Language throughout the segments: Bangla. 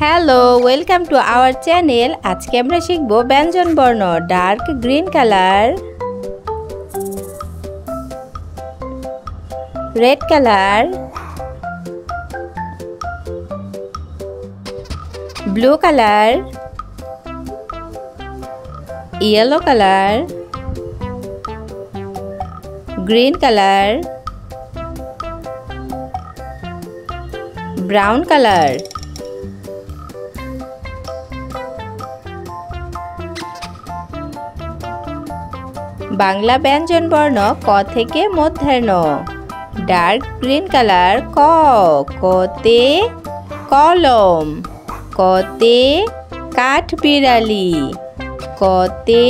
Hello, welcome to our channel. আজকে আমরা শিখব ব্যঞ্জন বর্ণ। Dark green colour, red colour, blue colour, yellow colour, green colour, brown colour. Bangla ব্যঞ্জন বর্ণ ক থেকে মূর্ধন্য। ডার্ক গ্রিন কালার ক, কতে কলম, কতে কাঠবিড়ালি, কতে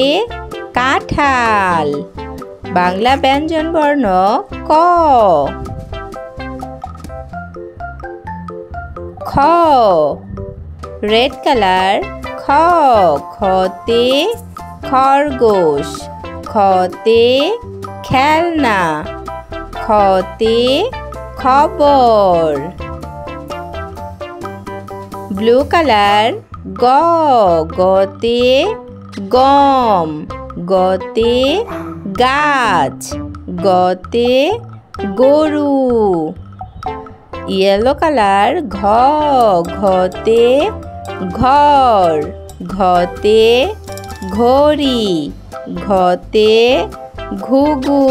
কাঁঠাল। বাংলা ব্যঞ্জন বর্ণ ক। খ, রেড কালার খ, খতে খরগোশ, খতে খেলনা, খতে খবর। ব্লু কালার গ, গতে গম, গতে গাছ, গতে গরু। ইয়েলো কালার ঘ, ঘতে ঘর, ঘতে ঘড়ি, ঘতে ঘুঘু।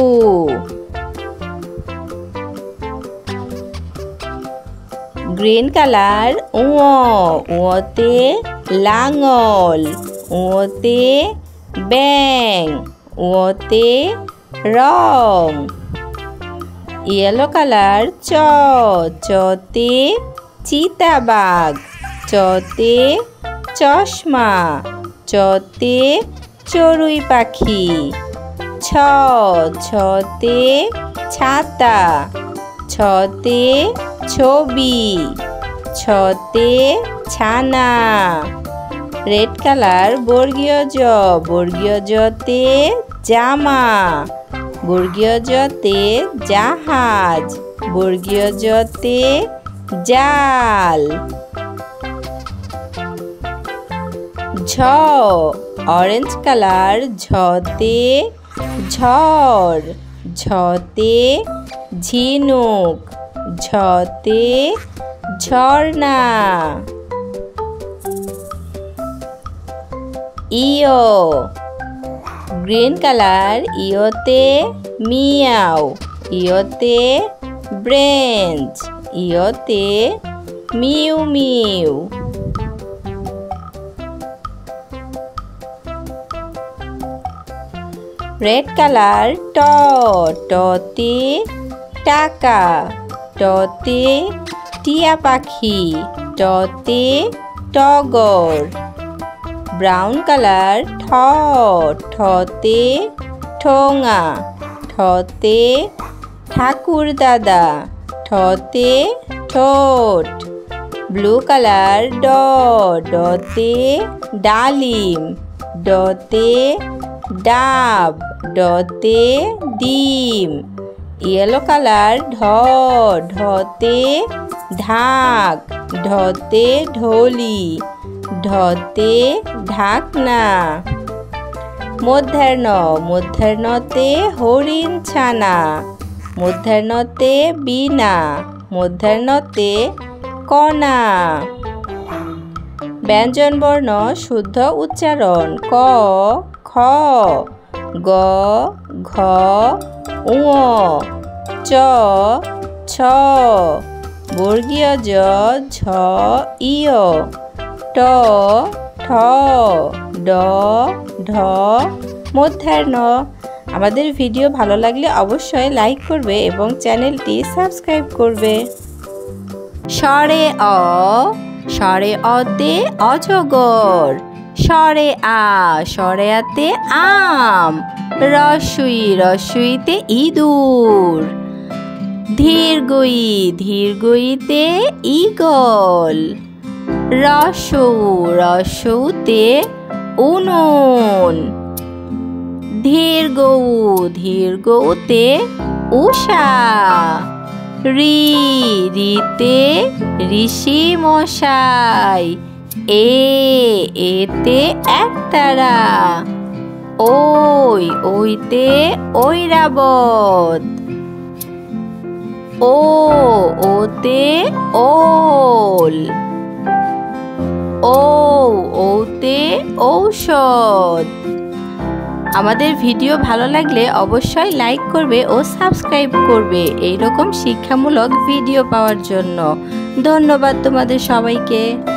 গ্রিন কালার উ, উতে লাঙল, উতে ব্যাঙ, উতে রং। ইয়েলো কালার চ, চতে চিতাবাঘ, চতে চশমা, চতে চড়ুই পাখি। ছ, ছতে ছাতা, ছতে ছবি, ছতে ছানা। রেড কালার বর্গীয় জ, বর্গীয় জতে জামা, বর্গীয় জতে জাহাজ, বর্গীয় জতে জাল। ঝ, অরেঞ্জ কালার ঝতে ঝড়, ঝতে ঝিনুক, ঝতে ঝর্ণা। ইয়, গ্রিন কালার ইয়তে মিয়াও, ইয়তে ব্রেঞ্চ, ইয়তে মিউ মিউ। রেড কালার ট, টতে টাকা, টতে টিয়া পাখি, টতে টগর। ব্রাউন কালার ঠ, ঠতে ঠোঙা, ঠতে ঠাকুর দাদা, ঠতে ঠোঁট। ব্লু কালার ড, ডতে ডালিম, ডতে ডাব, ডতে ডিম। ইয়েলো কালার ঢ, ঢতে ঢাক, ঢতে ঢোলি, ঢতে ঢাকনা। মূর্ধন্য, মূর্ধন্যতে হরিণ ছানা, মূর্ধন্যতে বীণা, মূর্ধন্যতে কণা। ব্যঞ্জন বর্ণ শুদ্ধ উচ্চারণ ক, খ, গ, ঘ, ঙ, চ, ছ, বর্গীয় জ, ঝ, ইয়, ট, ঠ, ড, ঢ, মূর্ধন্য। আমাদের ভিডিও ভালো লাগলে অবশ্যই লাইক করবে এবং চ্যানেলটি সাবস্ক্রাইব করবে। স্বরে অ, স্বরে অতে অজগর, স্বরে আ, স্বরে আতে আম, রস্বই, রস্বইতে ইঁদুর। ধীরগই, ধীরগইতে ঈগল, রস্বউ, রস্বউতে উনুন। ধীরগৌ, ধীরগৌতে উষা, রি, রিতে ঋষি মশাই, এতে একতারা। ওইতে ঐরাবত। ওতে ওল। ওতে ঔষধ। আমাদের ভিডিও ভালো লাগলে অবশ্যই লাইক করবে ও সাবস্ক্রাইব করবে এইরকম শিক্ষামূলক ভিডিও পাওয়ার জন্য। ধন্যবাদ তোমাদের সবাইকে।